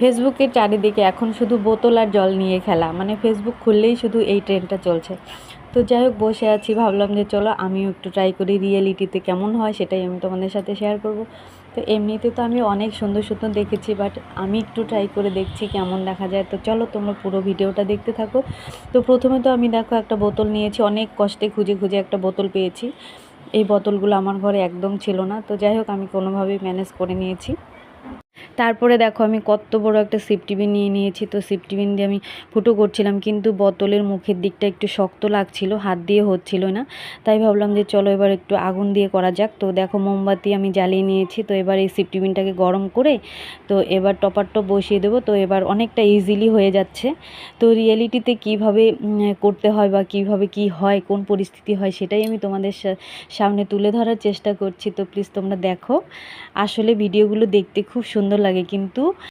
ফেসবুকের চারিদিকে এখন শুধু বোতল আর জল নিয়ে খেলা, মানে ফেসবুক খুললেই শুধু এই ট্রেন্ডটা চলছে। তো যাই হোক, বসে আছি, ভাবলাম যে চলো আমিও একটু ট্রাই করি রিয়েলিটিতে কেমন হয়, সেটাই আমি তোমাদের সাথে শেয়ার করব। তো এমনিতে তো আমি অনেক সুন্দর সুন্দর দেখেছি, বাট আমি একটু ট্রাই করে দেখছি কেমন দেখা যায়। তো চলো তোমরা পুরো ভিডিওটা দেখতে থাকো। তো প্রথমে তো আমি দেখো একটা বোতল নিয়েছি, অনেক কষ্টে খুঁজে খুঁজে একটা বোতল পেয়েছি। এই বোতলগুলো আমার ঘরে একদম ছিল না, তো যাই হোক আমি কোনোভাবেই ম্যানেজ করে নিয়েছি। তারপরে দেখো আমি কত বড় একটা সিফটিবিন নিয়ে নিয়েছি। তো সিফটিবিন দিয়ে আমি ফুটো করছিলাম, কিন্তু বোতলের মুখের দিকটা একটু শক্ত লাগছিল, হাত দিয়ে হচ্ছিল না। তাই ভাবলাম যে চলো এবার একটু আগুন দিয়ে করা যাক। তো দেখো মোমবাতি আমি জ্বালিয়ে নিয়েছি। তো এবার এই সিফটিবিনটাকে গরম করে তো এবার টপারটা বসিয়ে দেবো। তো এবার অনেকটা ইজিলি হয়ে যাচ্ছে। তো রিয়েলিটিতে কীভাবে করতে হয় বা কীভাবে কি হয়, কোন পরিস্থিতি হয়, সেটাই আমি তোমাদের সামনে তুলে ধরার চেষ্টা করছি। তো প্লিজ তোমরা দেখো, আসলে ভিডিওগুলো দেখতে খুব সুন্দর লাগে, কিন্তু